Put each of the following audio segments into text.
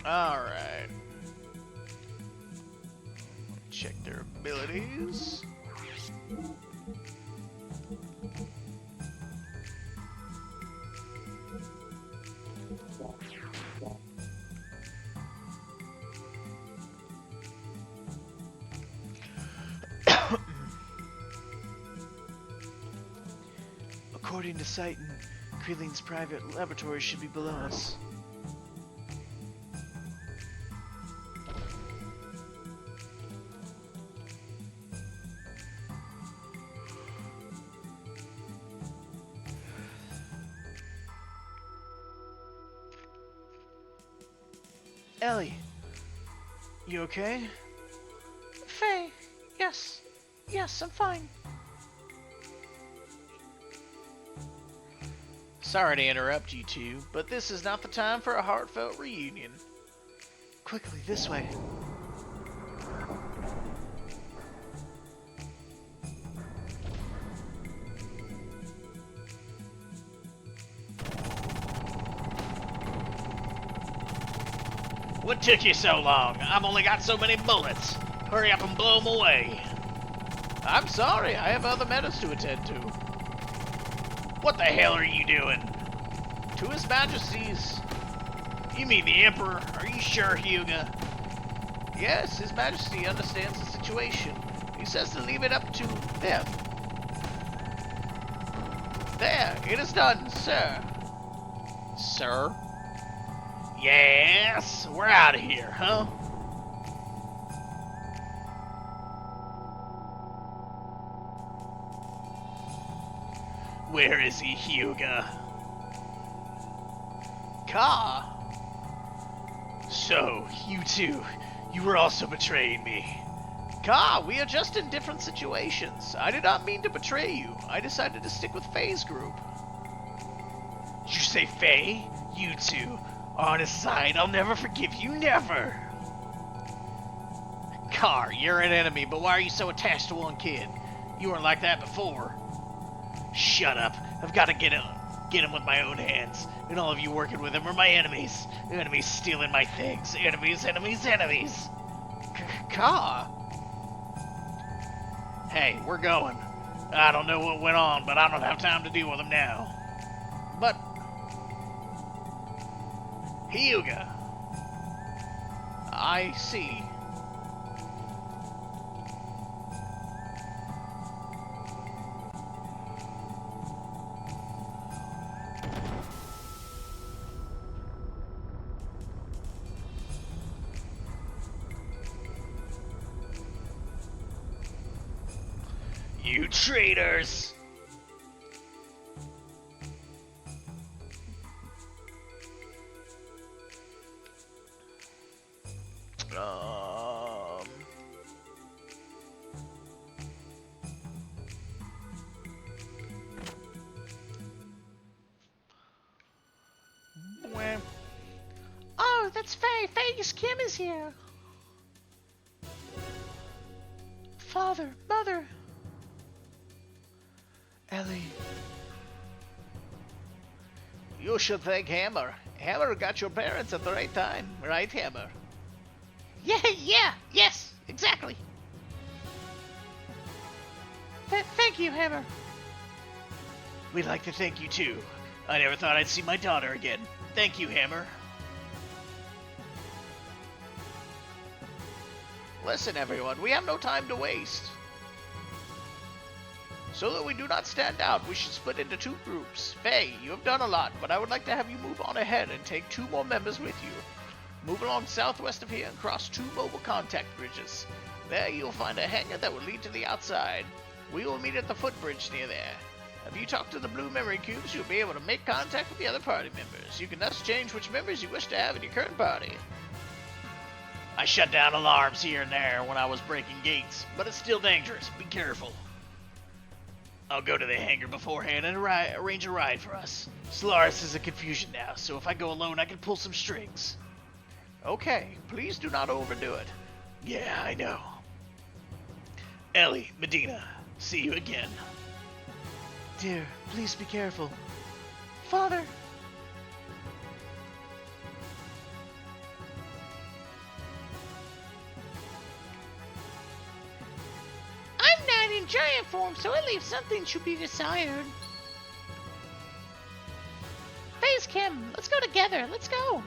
Alright. Check their abilities. According to Citan, Krilling's private laboratory should be below us. Ellie, you okay? Faye, yes. Yes, I'm fine. Sorry to interrupt you two, but this is not the time for a heartfelt reunion. Quickly, this way. What took you so long? I've only got so many bullets. Hurry up and blow them away. I'm sorry, I have other matters to attend to. What the hell are you doing? To His Majesty's. You mean the Emperor? Are you sure, Hyuga? Yes, His Majesty understands the situation. He says to leave it up to them. There, it is done, sir. Sir? Yes, we're out of here, huh? Where is he, Hyuga? Ka! So, you two, you were also betraying me. Ka, we are just in different situations. I did not mean to betray you. I decided to stick with Faye's group. Did you say Faye? You two, on his side, I'll never forgive you, never! Car, you're an enemy, but why are you so attached to one kid? You weren't like that before. Shut up. I've got to get him with my own hands. And all of you working with him are my enemies. Enemies stealing my things. Enemies, enemies, enemies. Ka. Hey, we're going. I don't know what went on, but I don't have time to deal with him now. But Hyuga. I see. You traitors! Well. Oh, that's Faye. Faye's Kim is here. Father, Mother. Ellie. You should thank Hammer. Hammer got your parents at the right time, right, Hammer? Yes, exactly. Thank you, Hammer. We'd like to thank you too. I never thought I'd see my daughter again. Thank you, Hammer. Listen, everyone, we have no time to waste. So that we do not stand out, we should split into two groups. Faye, you have done a lot, but I would like to have you move on ahead and take 2 more members with you. Move along southwest of here and cross 2 mobile contact bridges. There you'll find a hangar that will lead to the outside. We will meet at the footbridge near there. If you talk to the blue memory cubes, you'll be able to make contact with the other party members. You can thus change which members you wish to have in your current party. I shut down alarms here and there when I was breaking gates, but it's still dangerous. Be careful. I'll go to the hangar beforehand and arrange a ride for us. Solaris is in confusion now, so if I go alone, I can pull some strings. Okay, please do not overdo it. Yeah, I know. Ellie, Medina, see you again. Dear, please be careful. Father. giant form, so at least something should be desired. Face Kim, let's go together. Let's go.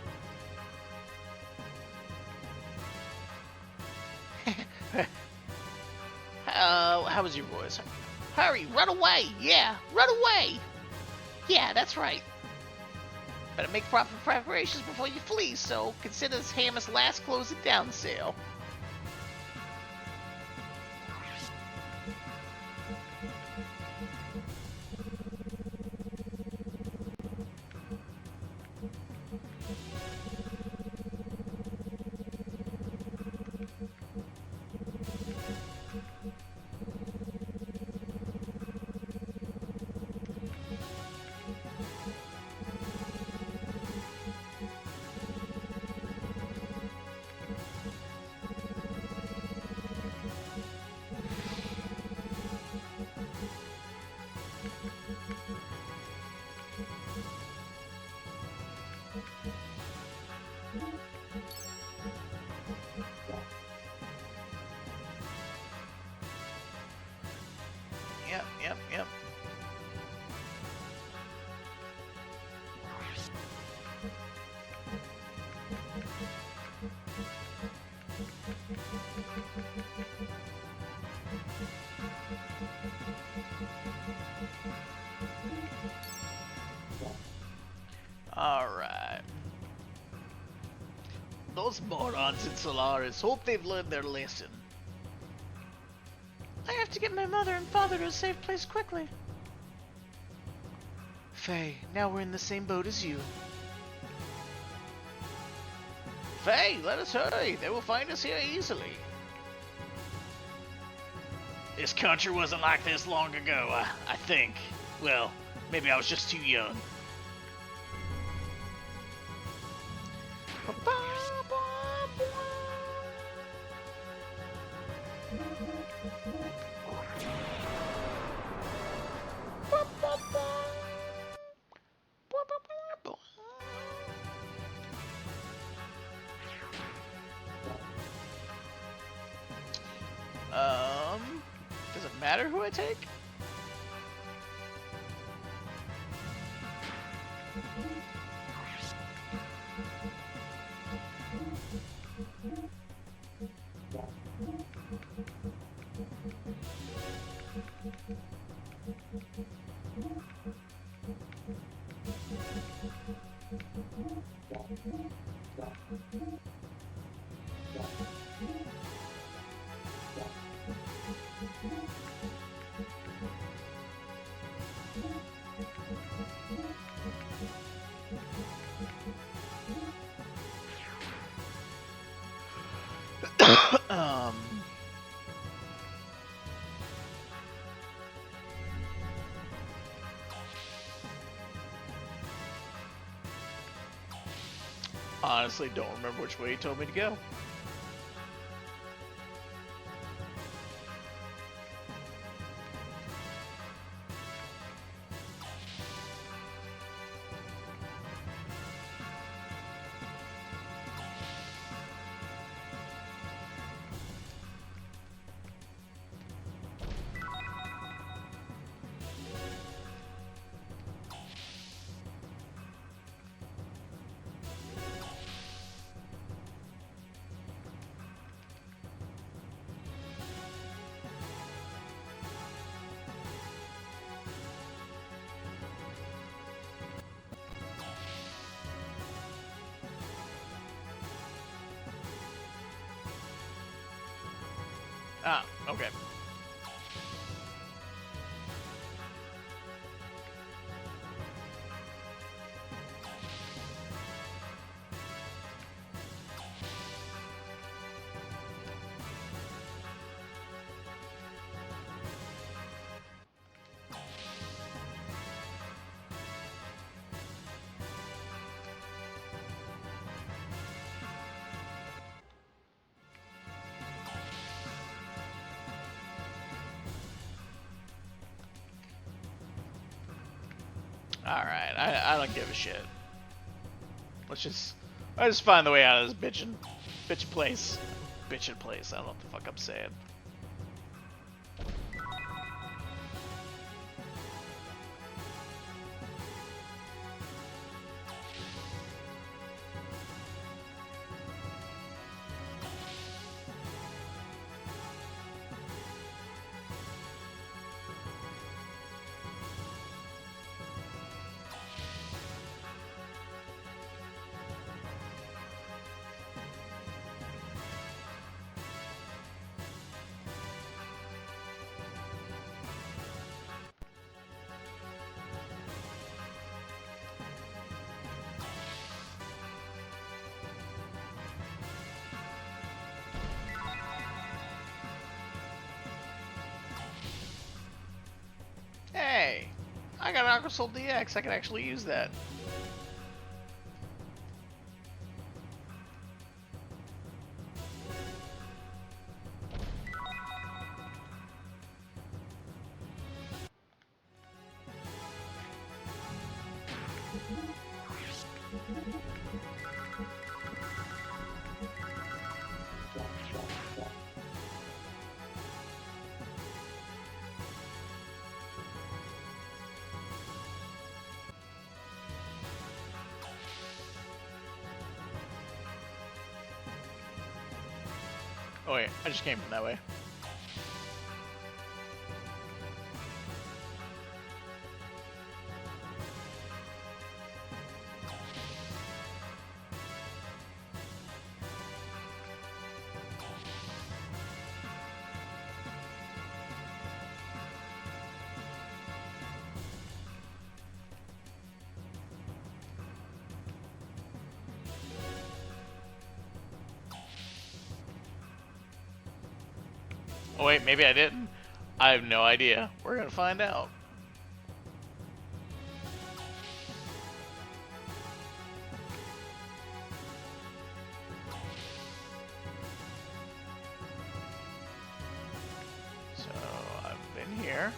How was your voice? Hurry, run away! Yeah, run away! Yeah, that's right. Better make proper preparations before you flee, so consider this Hammer's last closing down sale. Yep. Alright. Those morons in Solaris hope they've learned their lesson. I have to get my mother and father to a safe place quickly. Faye, now we're in the same boat as you. Faye, let us hurry. They will find us here easily. This country wasn't like this long ago, I think. Well, maybe I was just too young. Does it matter who I take? Honestly, don't remember which way he told me to go. Ah, okay. Alright, I don't give a shit. I just find the way out of this bitchin' place. Bitchin' place, I don't know what the fuck I'm saying. I got an Aqua Soul DX. I can actually use that. Oh wait, I just came from that way. Oh wait, maybe I didn't. I have no idea. We're gonna find out. So I've been here.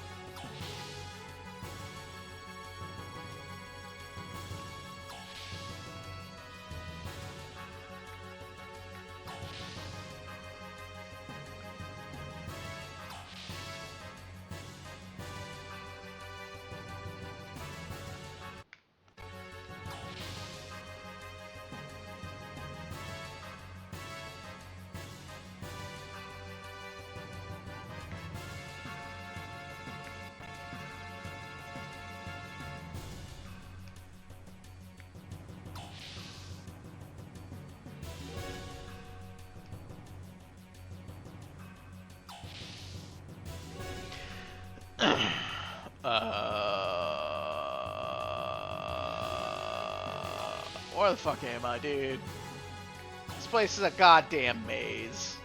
Where the fuck am I, dude? This place is a goddamn maze.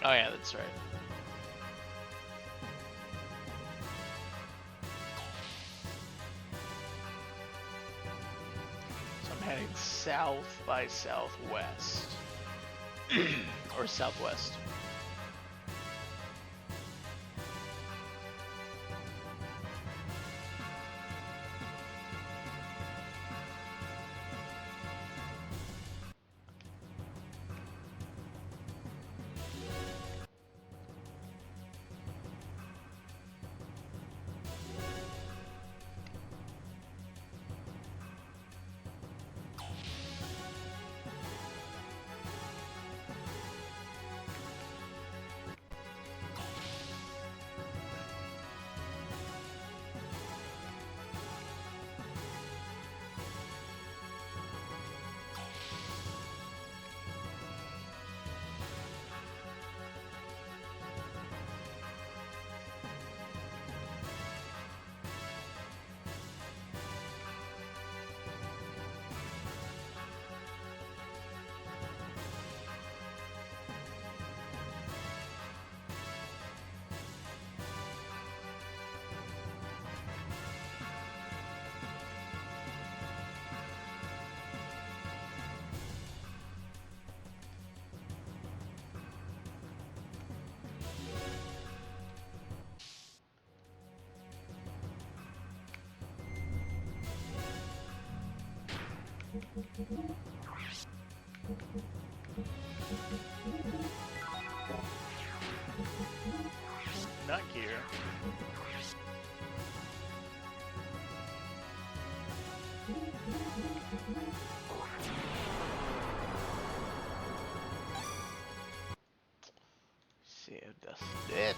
Oh yeah, that's right. So I'm heading south by southwest. Or southwest. Not gear. See if that's it.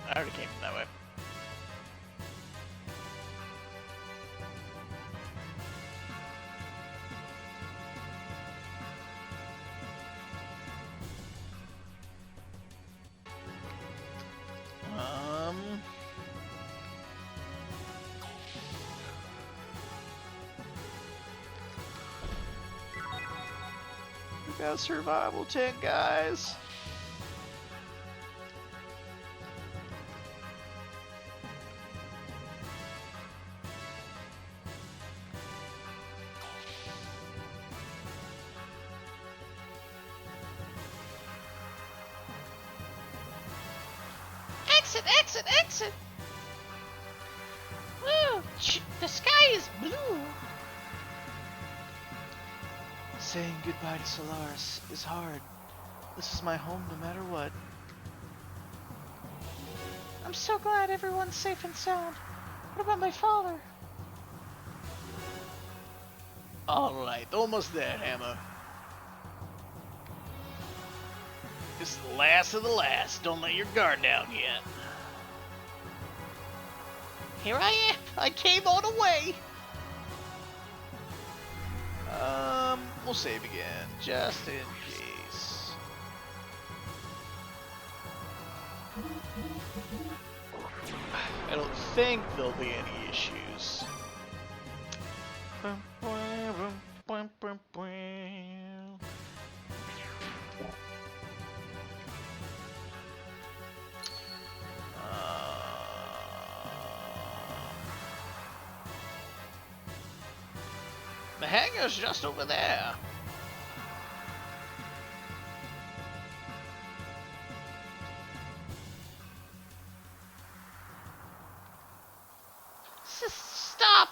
I already came from that way. Got survival tent, guys. Exit, exit, exit! Woo! The sky is blue! Saying goodbye to Solaris is hard. This is my home no matter what. I'm so glad everyone's safe and sound. What about my father? Alright, almost there, Hammer. This is the last of the last. Don't let your guard down yet. Here I am. I came all the way. We'll save again, just in case. I don't think there'll be any issues. The hangar's just over there. Stop!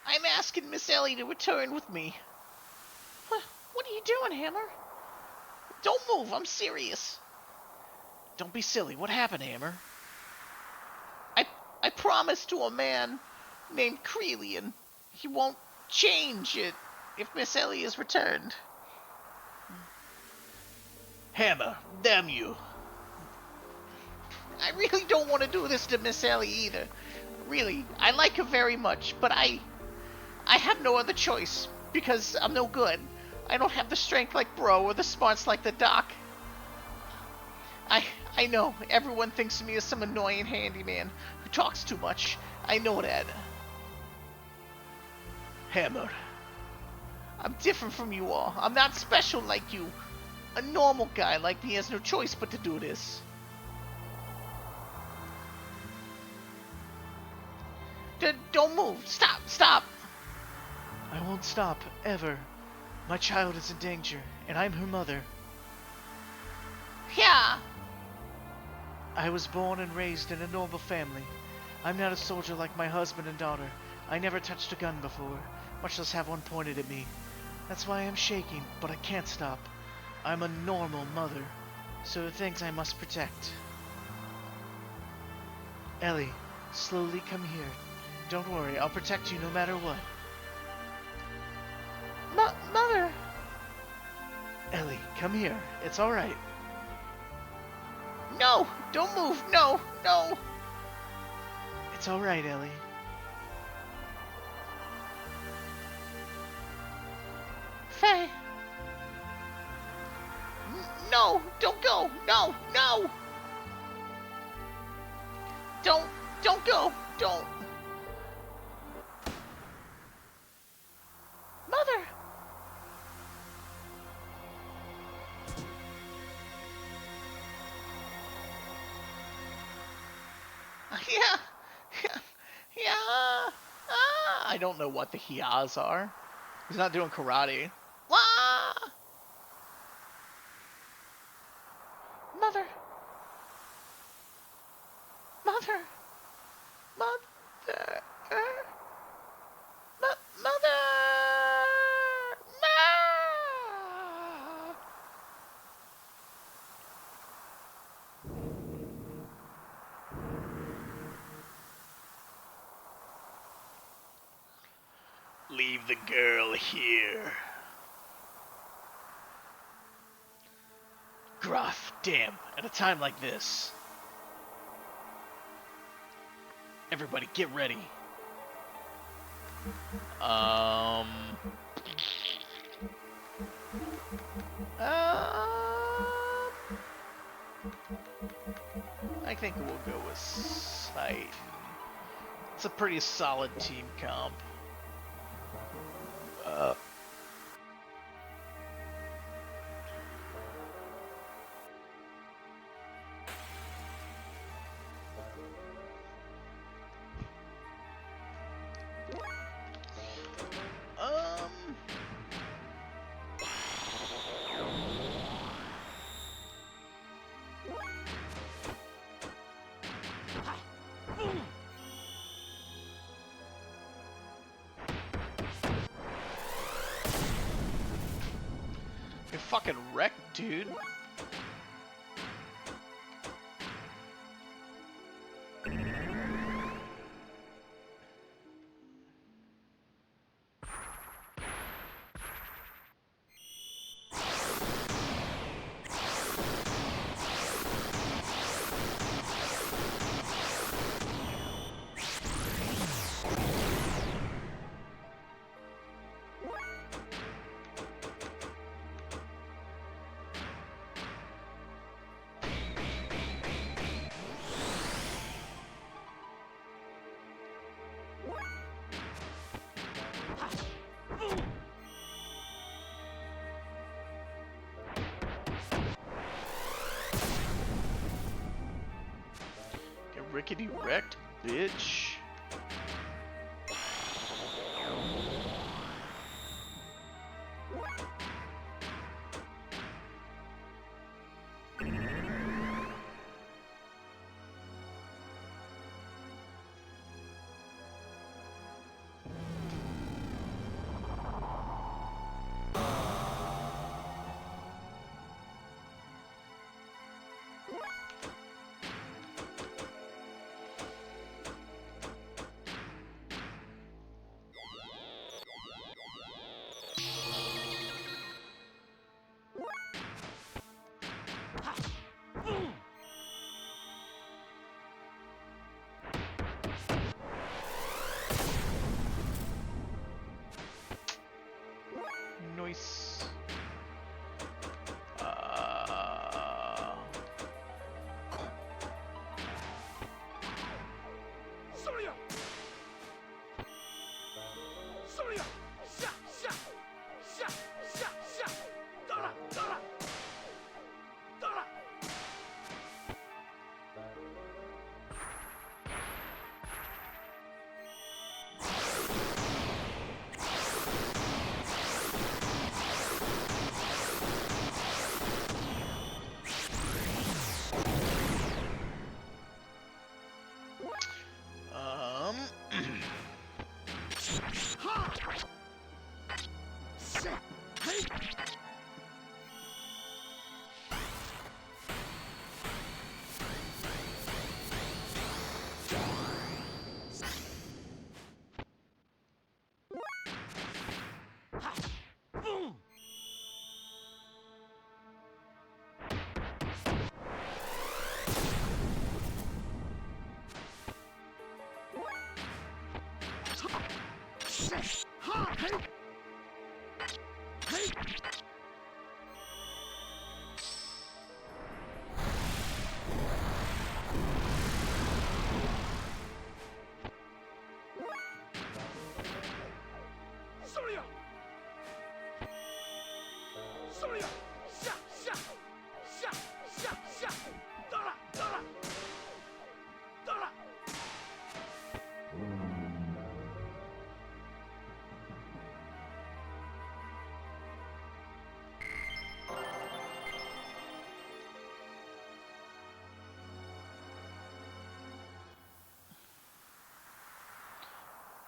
I'm asking Miss Ellie to return with me. What are you doing, Hammer? Don't move, I'm serious. Don't be silly. What happened, Hammer? I promised to a man named Creelian he won't change it if Miss Ellie is returned. Hammer, damn you. I really don't want to do this to Miss Ellie either. Really, I like her very much, but I have no other choice because I'm no good. I don't have the strength like Bro or the smarts like the Doc. I know, everyone thinks of me as some annoying handyman who talks too much. I know that. Hammer, I'm different from you all. I'm not special like you. A normal guy like me has no choice but to do this. Don't move. Stop. I won't stop, ever. My child is in danger, and I'm her mother. Yeah. I was born and raised in a normal family. I'm not a soldier like my husband and daughter. I never touched a gun before, much less have one pointed at me. That's why I'm shaking, but I can't stop. I'm a normal mother, so there are things I must protect. Ellie, slowly come here. Don't worry, I'll protect you no matter what. Mother! Ellie, come here. It's alright. No! Don't move! No! No! It's alright, Ellie. Faye! No! Don't go! No! No! Don't go! Don't! Mother! Yeah. I don't know what the hias are. He's not doing karate. Wah! Mother! Mother! Mother. Mother! Leave the girl here. Gruff, damn, at a time like this. Everybody get ready. I think we'll go with sight. That's a pretty solid team comp. You're fucking wrecked, dude. Get rickety wrecked, bitch. Nice.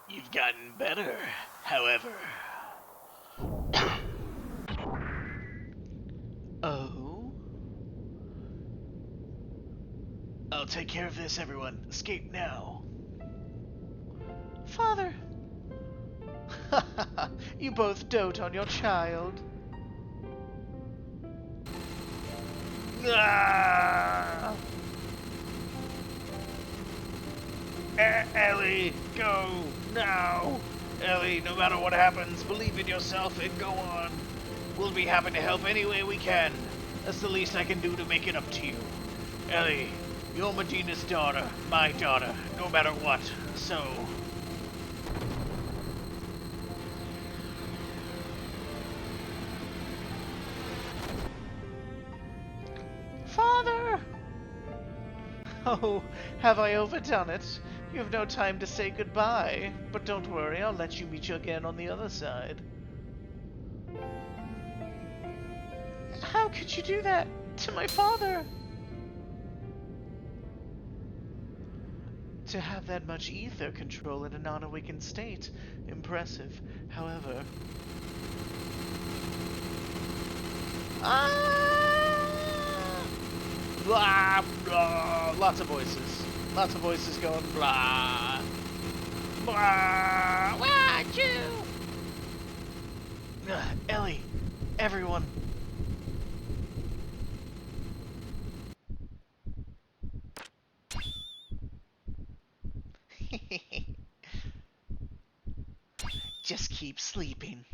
You've gotten better, however. Oh? I'll take care of this, everyone. Escape now. Father! You both dote on your child. Ah! Ellie, go now. Ellie, no matter what happens, believe in yourself and go on. We'll be happy to help any way we can. That's the least I can do to make it up to you. Ellie, You're Medina's daughter, my daughter, no matter what. So, Father! Oh, have I overdone it? You have no time to say goodbye. But don't worry, I'll let you meet you again on the other side. How could you do that to my father? To have that much ether control in a non-awakened state. Impressive. However... Ah! blah, blah. Lots of voices. Lots of voices going blah. Blah. Achoo! Ellie, everyone. Just keep sleeping.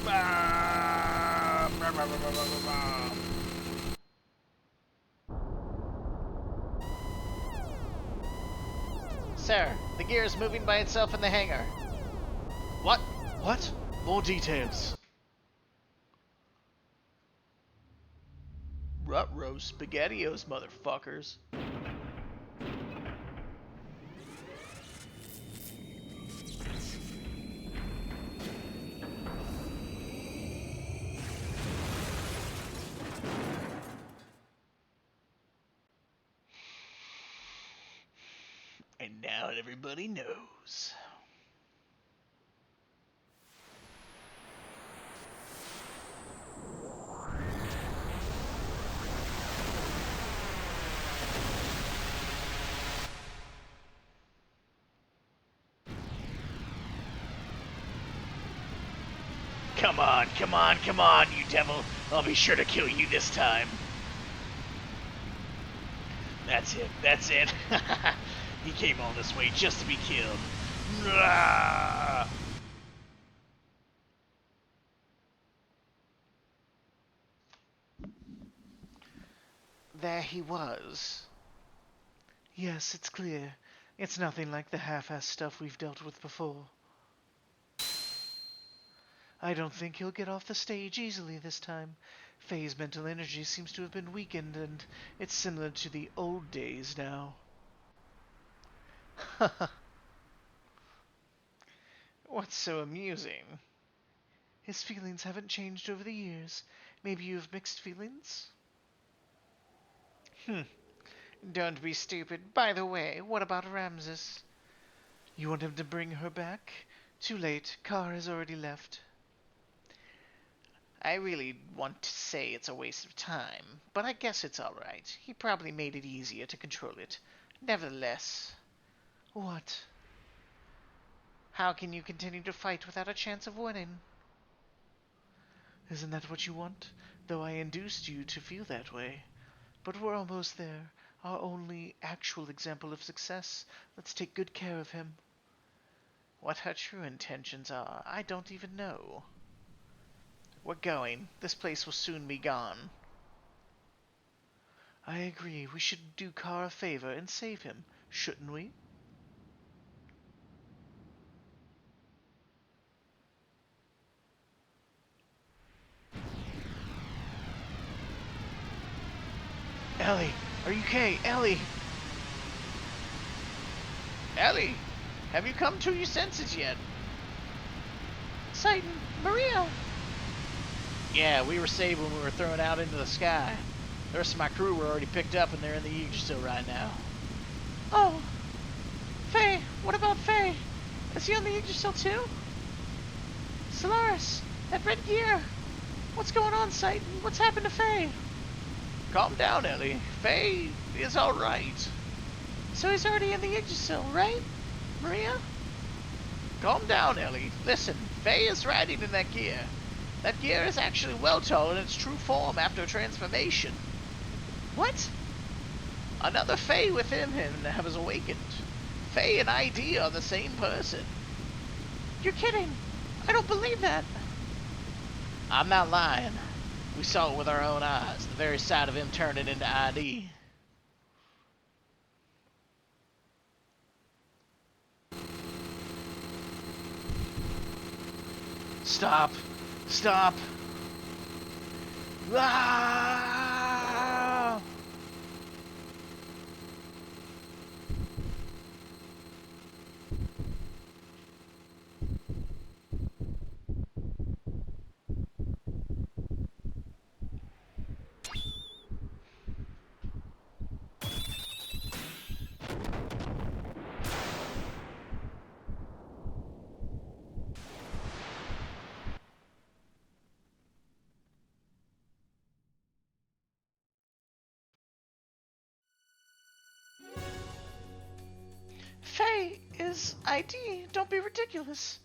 Blah. Blah, blah, blah, blah, blah, blah. Sir, the gear is moving by itself in the hangar. What? What? More details. Ruh-roh spaghettios, motherfuckers. And now everybody knows. Come on, come on, come on, you devil. I'll be sure to kill you this time. That's it, that's it. He came all this way just to be killed. Nah. There he was. Yes, it's clear. It's nothing like the half-assed stuff we've dealt with before. I don't think he'll get off the stage easily this time. Faye's mental energy seems to have been weakened, and it's similar to the old days now. What's so amusing? His feelings haven't changed over the years. Maybe you have mixed feelings? Don't be stupid. By the way, what about Ramses? You want him to bring her back? Too late. Car has already left. I really want to say it's a waste of time, but I guess it's alright. He probably made it easier to control it. Nevertheless... What? How can you continue to fight without a chance of winning? Isn't that what you want? Though I induced you to feel that way. But we're almost there. Our only actual example of success. Let's take good care of him. What her true intentions are, I don't even know. We're going. This place will soon be gone. I agree. We should do Carr a favor and save him, shouldn't we? Ellie! Are you okay? Ellie! Ellie! Have you come to your senses yet? Satan! Maria! Yeah, we were saved when we were thrown out into the sky. The rest of my crew were already picked up and they're in the Yggdrasil right now. Oh! Faye! What about Faye? Is he on the Yggdrasil too? Solaris! That red gear! What's going on, Satan? What's happened to Faye? Calm down, Ellie. Faye is alright. So he's already in the Yggdrasil, right? Maria? Calm down, Ellie. Listen, Faye is riding in that gear. That gear is actually Weltall in its true form after transformation. What? Another Fae within him has awakened. Fae and ID are the same person. You're kidding. I don't believe that. I'm not lying. We saw it with our own eyes, the very sight of him turning into ID. Stop. Stop. Ah! Faye is ID. Don't be ridiculous.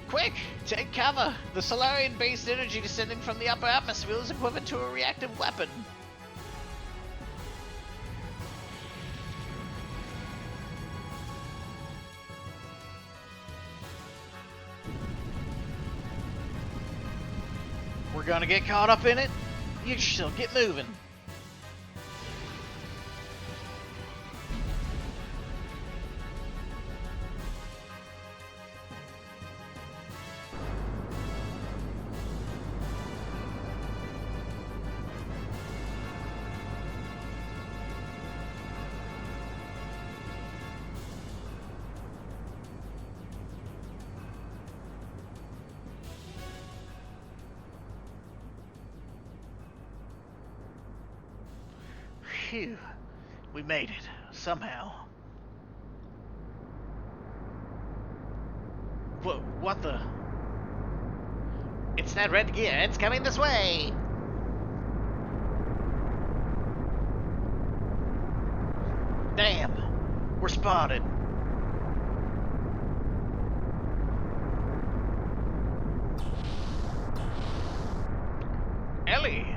Quick! Take cover! The Solarian-based energy descending from the upper atmosphere is equivalent to a reactive weapon. We're gonna get caught up in it? You shall get moving. Phew. We made it. Somehow. What the? It's that red gear. It's coming this way. Damn. We're spotted. Ellie.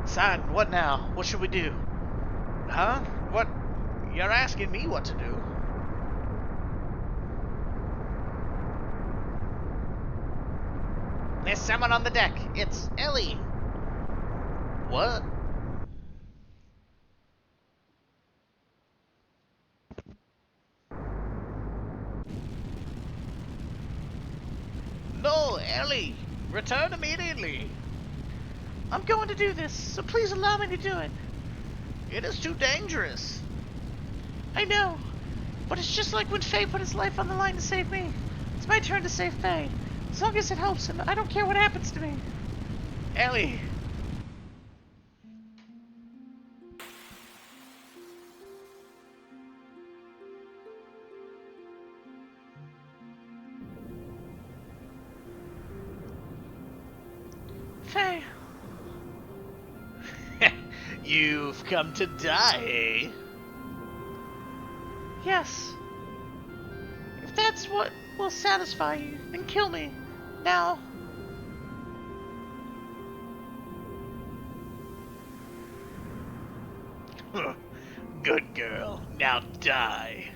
Son, what now? What should we do? Huh? What? You're asking me what to do? There's someone on the deck. It's Ellie. What? No, Ellie! Return immediately! I'm going to do this, so please allow me to do it. It is too dangerous. I know, but it's just like when Faye put his life on the line to save me. It's my turn to save Faye. As long as it helps him, I don't care what happens to me. Ellie! Faye. You've come to die, eh? Yes. If that's what will satisfy you, then kill me. Now. Good girl. Now die.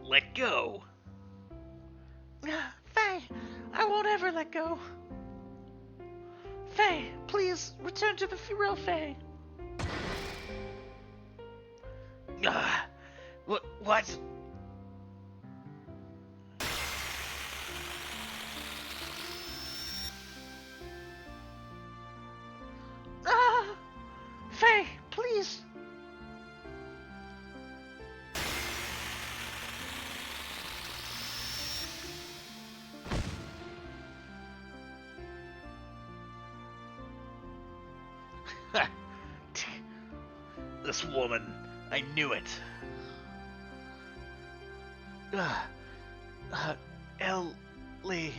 Let go. Faye, I won't ever let go. Faye, please return to the real Faye. What? Faye, please. This woman. I knew it. Ellie.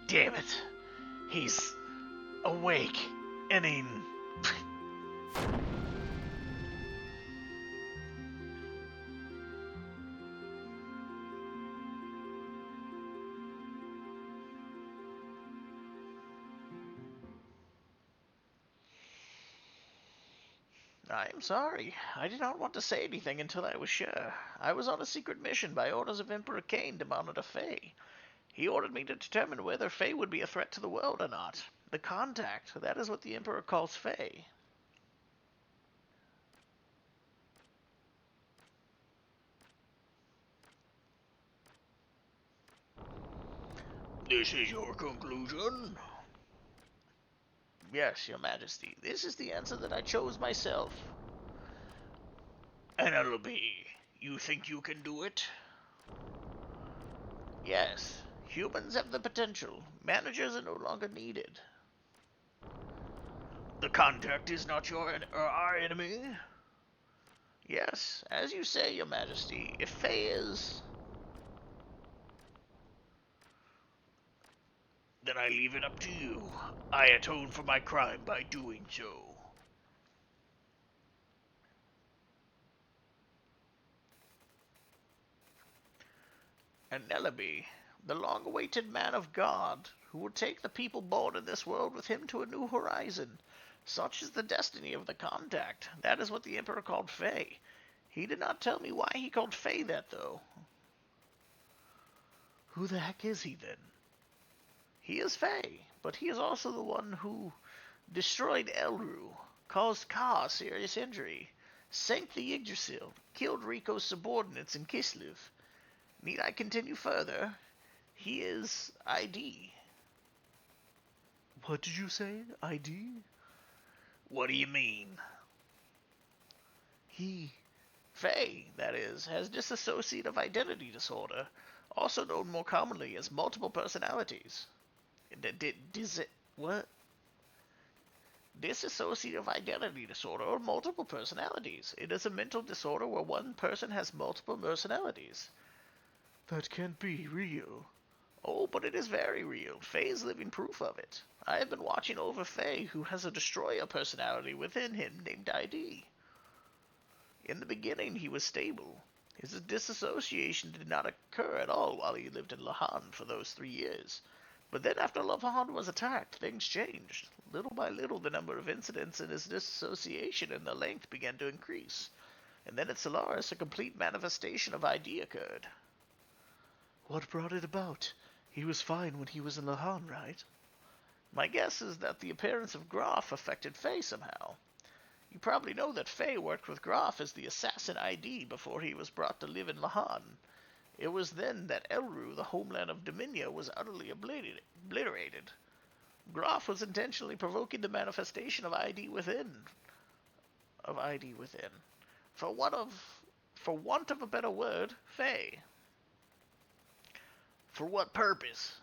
Damn it. He's awake. I am sorry. I did not want to say anything until I was sure. I was on a secret mission by orders of Emperor Cain to monitor Faye. He ordered me to determine whether Faye would be a threat to the world or not. The contact, that is what the Emperor calls Faye. This is your conclusion? Yes, Your Majesty. This is the answer that I chose myself. Penelope, you think you can do it? Yes. Humans have the potential. Managers are no longer needed. The contact is not our enemy? Yes, as you say, Your Majesty. If Faye is... Then I leave it up to you. I atone for my crime by doing so. And Nellaby, the long-awaited man of God, who will take the people born in this world with him to a new horizon. Such is the destiny of the contact. That is what the Emperor called Faye. He did not tell me why he called Faye that, though. Who the heck is he, then? He is Faye, but he is also the one who destroyed Elru, caused Ka serious injury, sank the Yggdrasil, killed Rico's subordinates in Kislev. Need I continue further? He is ID. What did you say? ID? What do you mean? Faye, that is, has dissociative identity disorder, also known more commonly as multiple personalities. What? Dissociative identity disorder or multiple personalities. It is a mental disorder where one person has multiple personalities. That can't be real. Oh, but it is very real. Faye is living proof of it. I have been watching over Faye, who has a destroyer personality within him named ID. In the beginning, he was stable. His disassociation did not occur at all while he lived in Lahan for those 3 years. But then after Lahan was attacked, things changed. Little by little, the number of incidents in his disassociation and the length began to increase. And then at Solaris, a complete manifestation of ID occurred. What brought it about? He was fine when he was in Lahan, right? My guess is that the appearance of Graf affected Faye somehow. You probably know that Faye worked with Graf as the assassin ID before he was brought to live in Lahan. It was then that Elru, the homeland of Dominia, was utterly obliterated. Graf was intentionally provoking the manifestation of ID within. For want of a better word, Faye. For what purpose?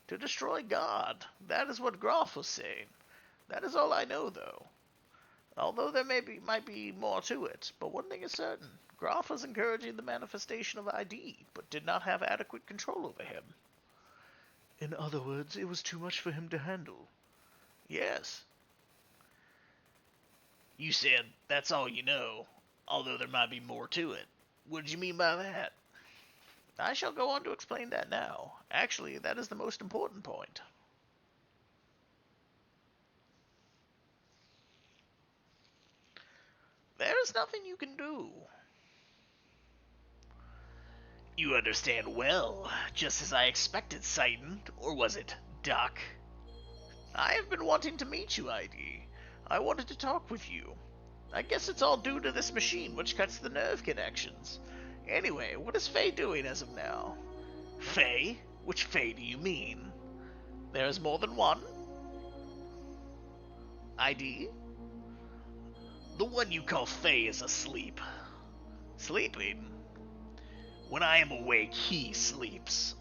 To destroy God. That is what Graf was saying. That is all I know, though. Although there might be more to it, but one thing is certain. Graf was encouraging the manifestation of ID, but did not have adequate control over him. In other words, it was too much for him to handle. Yes. You said that's all you know, although there might be more to it. What did you mean by that? I shall go on to explain that now. Actually, that is the most important point. There is nothing you can do. You understand well, just as I expected, Citan. Or was it Doc? I have been wanting to meet you, ID. I wanted to talk with you. I guess it's all due to this machine which cuts the nerve connections. Anyway, what is Faye doing as of now? Faye? Which Faye do you mean? There is more than one? ID? The one you call Faye is asleep. Sleeping? When I am awake, he sleeps.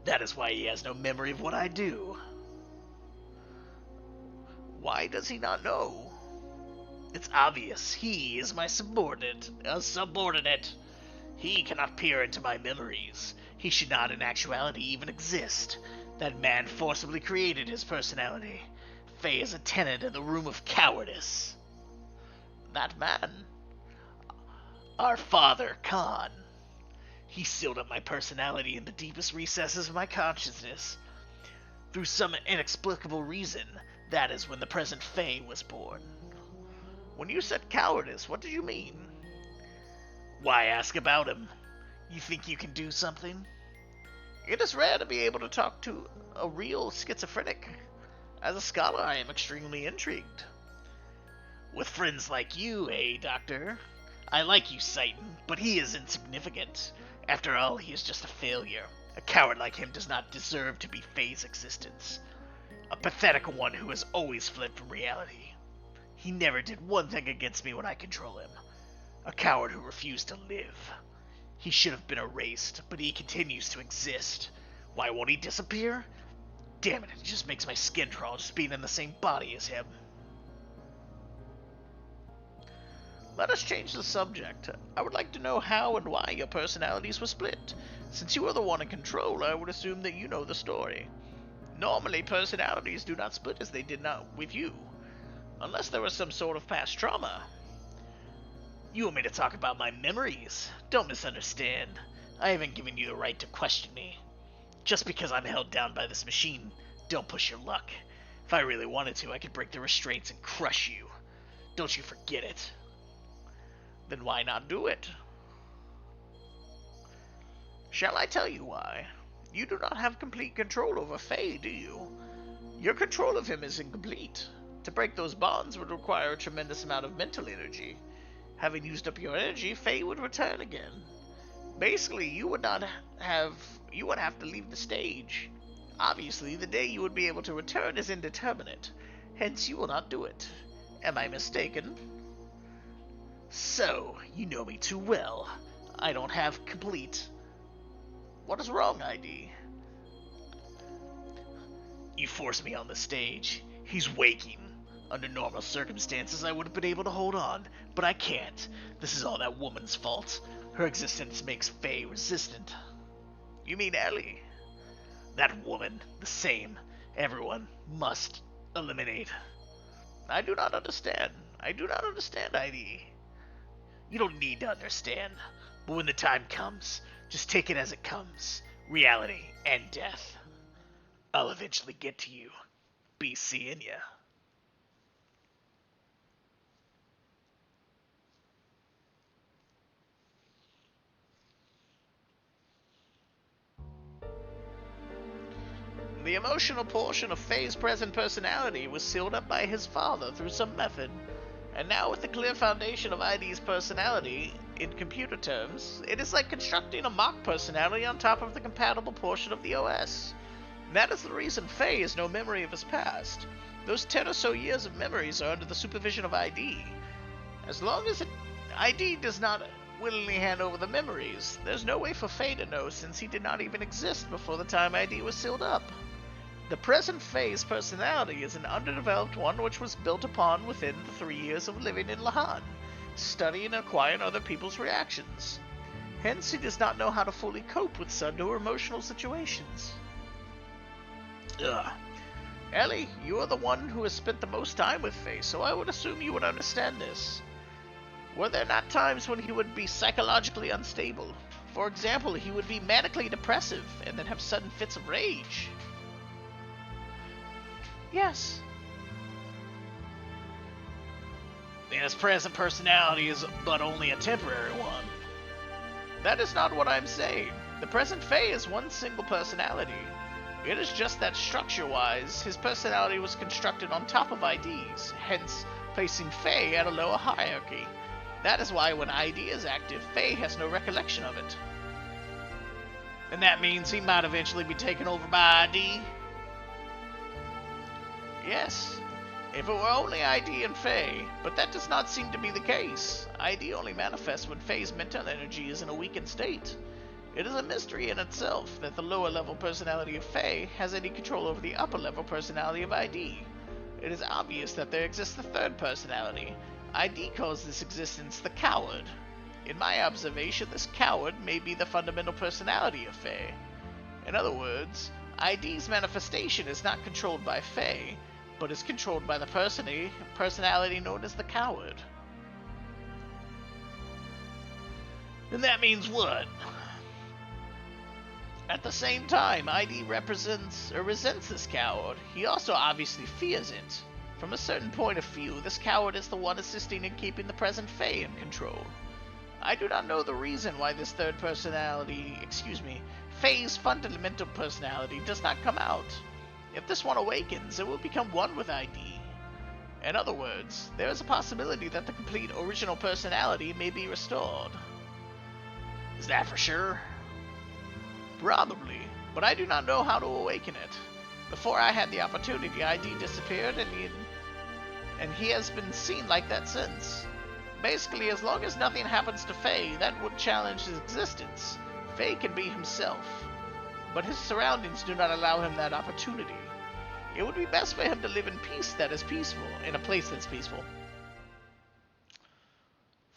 That is why he has no memory of what I do. Why does he not know? It's obvious. He is my subordinate. A subordinate. He cannot peer into my memories. He should not in actuality even exist. That man forcibly created his personality. Faye is a tenant in the room of cowardice. That man? Our father, Khan. He sealed up my personality in the deepest recesses of my consciousness. Through some inexplicable reason, that is when the present Faye was born. When you said cowardice, what did you mean? Why ask about him? You think you can do something? It is rare to be able to talk to a real schizophrenic. As a scholar, I am extremely intrigued. With friends like you, Doctor? I like you, Satan, but he is insignificant. After all, he is just a failure. A coward like him does not deserve to be Faye's existence. A pathetic one who has always fled from reality. He never did one thing against me when I control him. A coward who refused to live. He should have been erased, but he continues to exist. Why won't he disappear? Damn it, it just makes my skin crawl just being in the same body as him. Let us change the subject. I would like to know how and why your personalities were split. Since you are the one in control, I would assume that you know the story. Normally, personalities do not split as they did not with you. Unless there was some sort of past trauma. You want me to talk about my memories? Don't misunderstand. I haven't given you the right to question me. Just because I'm held down by this machine, don't push your luck. If I really wanted to, I could break the restraints and crush you. Don't you forget it. Then why not do it? Shall I tell you why? You do not have complete control over Faye, do you? Your control of him is incomplete. To break those bonds would require a tremendous amount of mental energy. Having used up your energy, Faye would return again. Basically, you would have to leave the stage. Obviously, the day you would be able to return is indeterminate. Hence, you will not do it. Am I mistaken? So, you know me too well. I don't have complete... What is wrong, ID? You forced me on the stage. He's waking. Under normal circumstances, I would have been able to hold on, but I can't. This is all that woman's fault. Her existence makes Faye resistant. You mean Ellie? That woman, the same. Everyone must eliminate. I do not understand. I do not understand, ID. You don't need to understand, but when the time comes, just take it as it comes. Reality and death. I'll eventually get to you. Be seeing ya. The emotional portion of Faye's present personality was sealed up by his father through some method, and now with the clear foundation of ID's personality, in computer terms, it is like constructing a mock personality on top of the compatible portion of the OS. And that is the reason Faye has no memory of his past. Those 10 or so years of memories are under the supervision of ID. As long as ID does not willingly hand over the memories, there's no way for Faye to know since he did not even exist before the time ID was sealed up. The present Faye's personality is an underdeveloped one which was built upon within the 3 years of living in Lahan, studying and acquiring other people's reactions. Hence, he does not know how to fully cope with sudden or emotional situations. Ugh. Ellie, you are the one who has spent the most time with Faye, so I would assume you would understand this. Were there not times when he would be psychologically unstable? For example, he would be manically depressive and then have sudden fits of rage. Yes. Then his present personality is but only a temporary one. That is not what I'm saying. The present Faye is one single personality. It is just that structure-wise, his personality was constructed on top of ID's, hence placing Faye at a lower hierarchy. That is why when ID is active, Faye has no recollection of it. And that means he might eventually be taken over by ID? Yes, if it were only ID and Faye, but that does not seem to be the case. ID only manifests when Faye's mental energy is in a weakened state. It is a mystery in itself that the lower level personality of Faye has any control over the upper level personality of ID. It is obvious that there exists a third personality. ID calls this existence the coward. In my observation, this coward may be the fundamental personality of Faye. In other words, ID's manifestation is not controlled by Faye, but is controlled by the personality known as the coward. And that means what? At the same time, ID represents or resents this coward. He also obviously fears it. From a certain point of view, this coward is the one assisting in keeping the present Faye in control. I do not know the reason why this third personality, Faye's fundamental personality does not come out. If this one awakens, it will become one with ID. In other words, there is a possibility that the complete original personality may be restored. Is that for sure? Probably, but I do not know how to awaken it. Before I had the opportunity, ID disappeared, and he has been seen like that since. Basically, as long as nothing happens to Faye, that would challenge his existence. Faye can be himself, but his surroundings do not allow him that opportunity. It would be best for him to live in peace that is peaceful, in a place that's peaceful.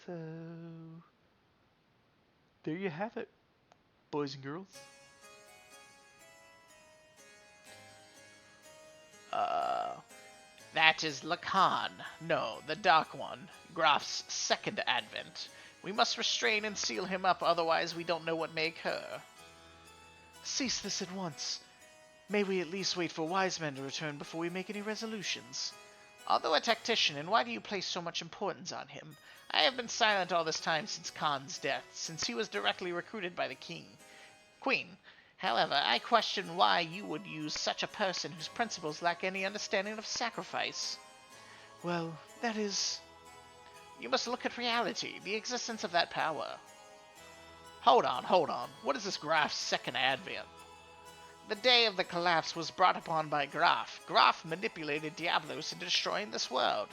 So, there you have it, boys and girls. That is Lacan. No, the Dark One. Graf's second advent. We must restrain and seal him up, otherwise we don't know what may occur. Cease this at once. May we at least wait for wise men to return before we make any resolutions? Although a tactician, and why do you place so much importance on him? I have been silent all this time since Khan's death, since he was directly recruited by the Queen. However, I question why you would use such a person whose principles lack any understanding of sacrifice. Well, that is... You must look at reality, the existence of that power. Hold on. What is this Graf's second advent? The day of the collapse was brought upon by Graf. Graf manipulated Diablos into destroying this world,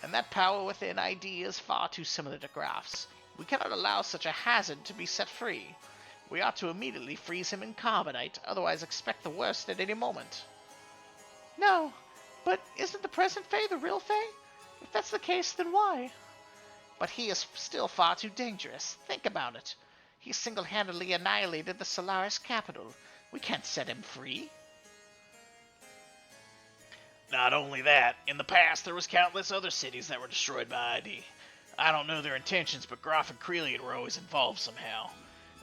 and that power within ID is far too similar to Graf's. We cannot allow such a hazard to be set free. We ought to immediately freeze him in carbonite, otherwise expect the worst at any moment. No, but isn't the present Faye the real Faye? If that's the case, then why? But he is still far too dangerous. Think about it. He single-handedly annihilated the Solaris capital. We can't set him free. Not only that, in the past there was countless other cities that were destroyed by ID. I don't know their intentions, but Graf and Krelian were always involved somehow.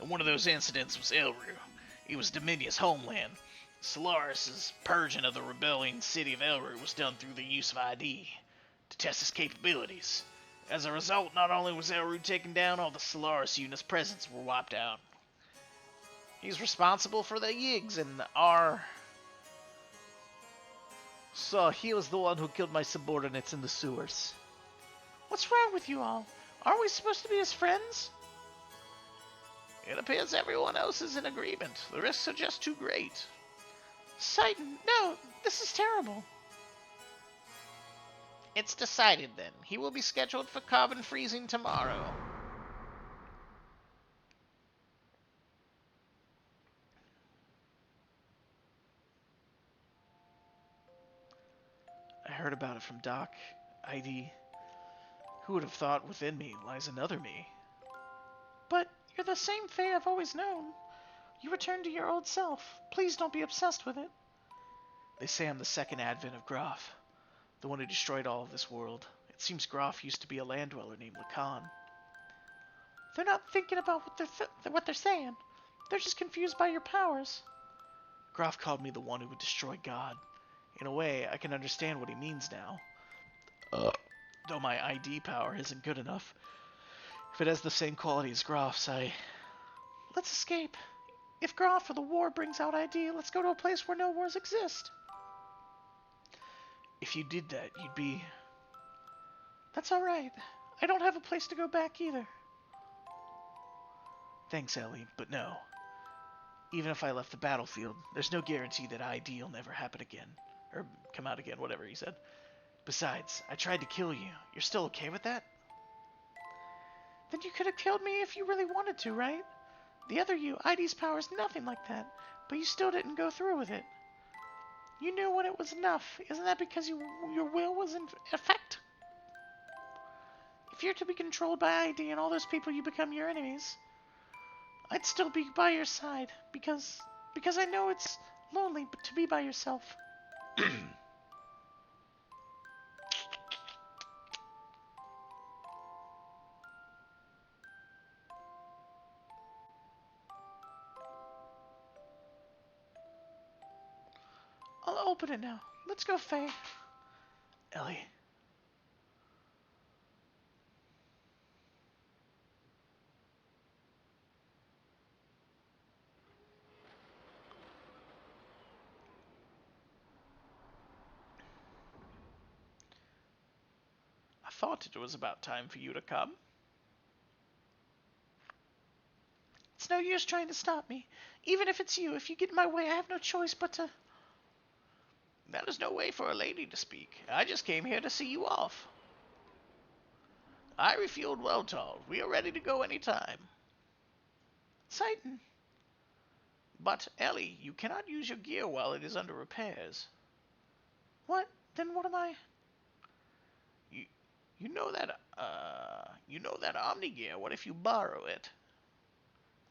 And one of those incidents was Elru. It was Dominion's homeland. Solaris' purging of the rebellion city of Elru was done through the use of ID to test his capabilities. As a result, not only was Elru taken down, all the Solaris units' presence were wiped out. He's responsible for the Yigs and our... So he was the one who killed my subordinates in the sewers. What's wrong with you all? Aren't we supposed to be his friends? It appears everyone else is in agreement. The risks are just too great. Citan, no, this is terrible. It's decided then. He will be scheduled for carbon freezing tomorrow. I heard about it from Doc, ID. Who would have thought within me lies another me? But you're the same Faye I've always known. You returned to your old self. Please don't be obsessed with it. They say I'm the second advent of Graf, the one who destroyed all of this world. It seems Graf used to be a land dweller named Lacan. They're not thinking about what they're saying. They're just confused by your powers. Graf called me the one who would destroy God. In a way, I can understand what he means now. Though my ID power isn't good enough. If it has the same quality as Graf's, Let's escape. If Graf or the war brings out ID, let's go to a place where no wars exist. If you did that, you'd be... That's alright. I don't have a place to go back either. Thanks, Ellie, but no. Even if I left the battlefield, there's no guarantee that ID will never happen again. Or come out again, whatever he said. Besides, I tried to kill you. You're still okay with that? Then you could have killed me if you really wanted to, right? The other you, ID's power is nothing like that, but you still didn't go through with it. You knew when it was enough. Isn't that because your will was in effect? If you're to be controlled by ID and all those people you become your enemies, I'd still be by your side because I know it's lonely to be by yourself. I'll open it now. Let's go, Faye. Ellie. I thought it was about time for you to come. It's no use trying to stop me. Even if it's you, if you get in my way, I have no choice but to... That is no way for a lady to speak. I just came here to see you off. I refueled well, Tall. We are ready to go any time. Titan. But, Ellie, you cannot use your gear while it is under repairs. What? Then what am I... You know that Omni gear. What if you borrow it?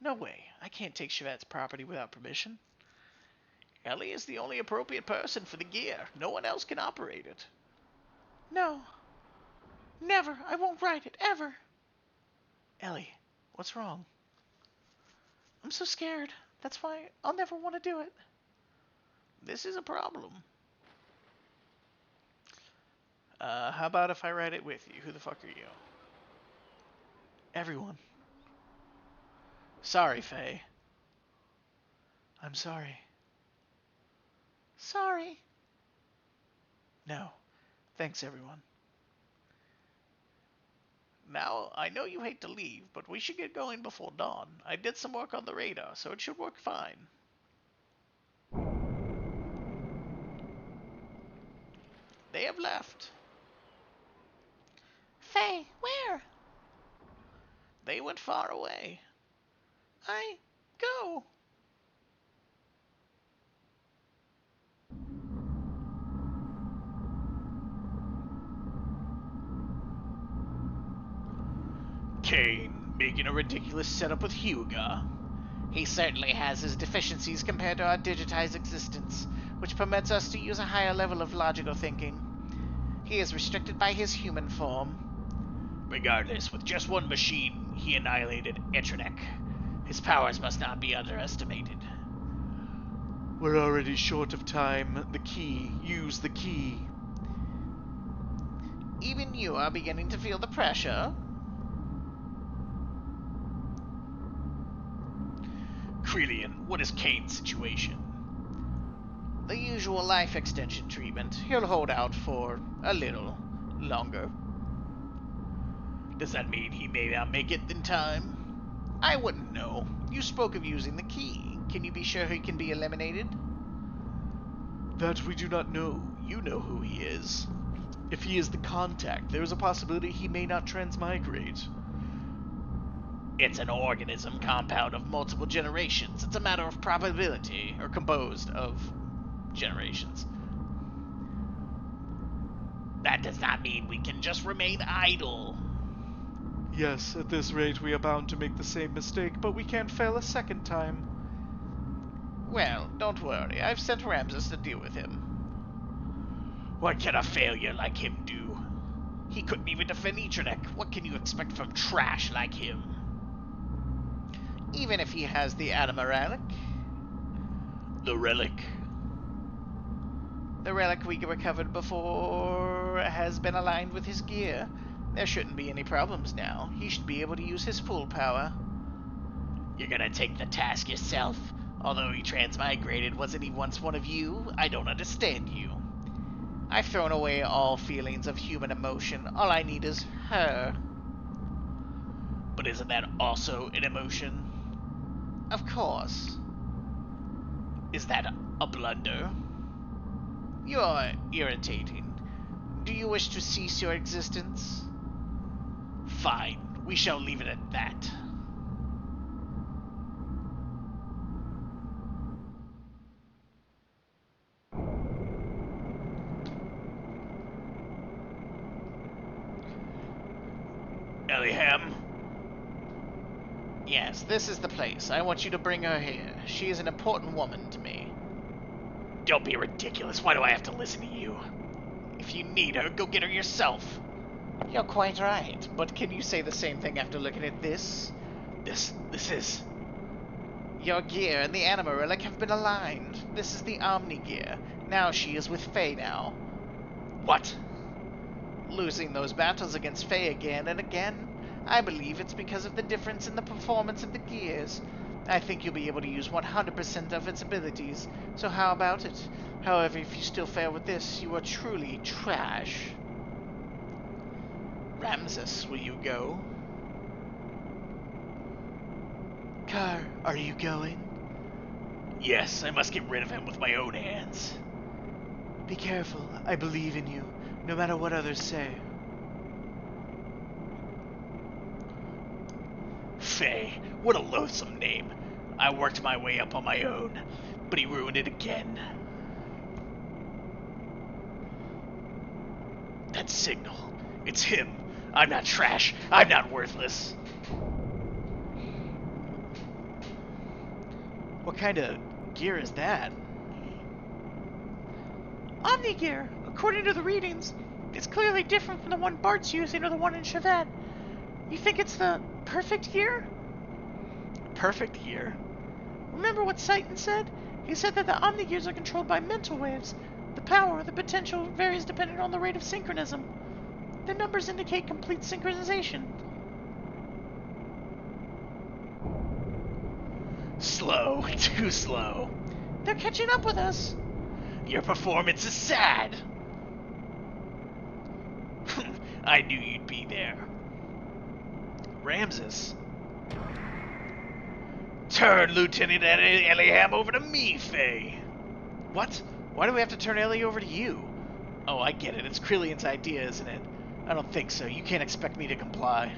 No way. I can't take Chevette's property without permission. Ellie is the only appropriate person for the gear. No one else can operate it. No. Never. I won't ride it, ever. Ellie, what's wrong? I'm so scared. That's why I'll never want to do it. This is a problem. How about if I ride it with you? Who the fuck are you? Everyone. Sorry, Faye. I'm sorry. Sorry. No. Thanks, everyone. Now, I know you hate to leave, but we should get going before dawn. I did some work on the radar, so it should work fine. They have left. Faye, where? They went far away. Go. Kane, making a ridiculous setup with Hugo. He certainly has his deficiencies compared to our digitized existence, which permits us to use a higher level of logical thinking. He is restricted by his human form. Regardless, with just one machine, he annihilated Etrinek. His powers must not be underestimated. We're already short of time. The key. Use the key. Even you are beginning to feel the pressure. Krelian, what is Kane's situation? The usual life extension treatment. He'll hold out for a little longer. Does that mean he may not make it in time? I wouldn't know. You spoke of using the key. Can you be sure he can be eliminated? That we do not know. You know who he is. If he is the contact, there is a possibility he may not transmigrate. It's an organism compound of multiple generations. It's a matter of probability, or composed of generations. That does not mean we can just remain idle. Yes, at this rate we are bound to make the same mistake, but we can't fail a second time. Well, don't worry. I've sent Ramses to deal with him. What can a failure like him do? He couldn't even defend Etrinek. What can you expect from trash like him? Even if he has the Anima Relic. The relic? The relic we recovered before has been aligned with his gear. There shouldn't be any problems now. He should be able to use his full power. You're gonna take the task yourself? Although he transmigrated, wasn't he once one of you? I don't understand you. I've thrown away all feelings of human emotion. All I need is her. But isn't that also an emotion? Of course. Is that a blunder? You're irritating. Do you wish to cease your existence? Fine. We shall leave it at that. Eliham? Yes, this is the place. I want you to bring her here. She is an important woman to me. Don't be ridiculous. Why do I have to listen to you? If you need her, go get her yourself. You're quite right, but can you say the same thing after looking at this? This is... Your gear and the anima relic have been aligned. This is the Omni gear. Now she is with Faye now. What? Losing those battles against Faye again and again. I believe it's because of the difference in the performance of the gears. I think you'll be able to use 100% of its abilities, so how about it? However, if you still fail with this, you are truly trash. Ramses, will you go? Car, are you going? Yes, I must get rid of him with my own hands. Be careful. I believe in you, no matter what others say. Faye, what a loathsome name. I worked my way up on my own, but he ruined it again. That signal. It's him. I'm not trash. I'm not worthless. What kind of gear is that? Omni gear, according to the readings, it's clearly different from the one Bart's using or the one in Chevette. You think it's the perfect gear? Perfect gear? Remember what Satan said? He said that the Omni gears are controlled by mental waves. The power, the potential varies depending on the rate of synchronism. The numbers indicate complete synchronization. Slow. Too slow. They're catching up with us. Your performance is sad. I knew you'd be there. Ramses. Turn Lieutenant Eliham over to me, Faye. What? Why do we have to turn Ellie over to you? Oh, I get it. It's Krillian's idea, isn't it? I don't think so. You can't expect me to comply.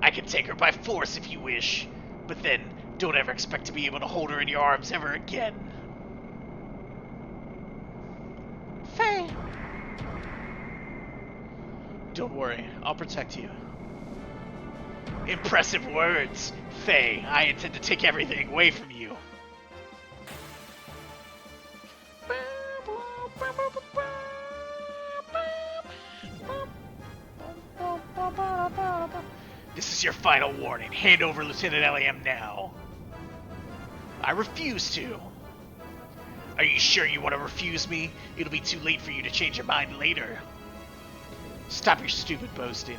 I can take her by force if you wish, but then don't ever expect to be able to hold her in your arms ever again. Faye! Don't worry. I'll protect you. Impressive words. Faye, I intend to take everything away from you. This is your final warning. Hand over Lieutenant Eliham now. I refuse to. Are you sure you want to refuse me? It'll be too late for you to change your mind later. Stop your stupid boasting.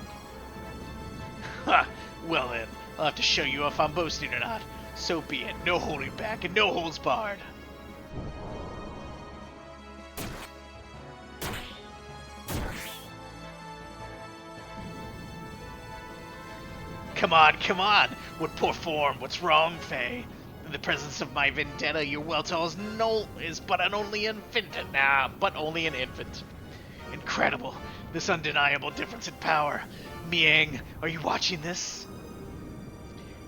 Ha! Well then, I'll have to show you if I'm boasting or not. So be it. No holding back and no holds barred. Come on, come on! What poor form? What's wrong, Faye? In the presence of my vendetta, your Weltall is but only an infant. But only an infant. Incredible. This undeniable difference in power. Miang, are you watching this?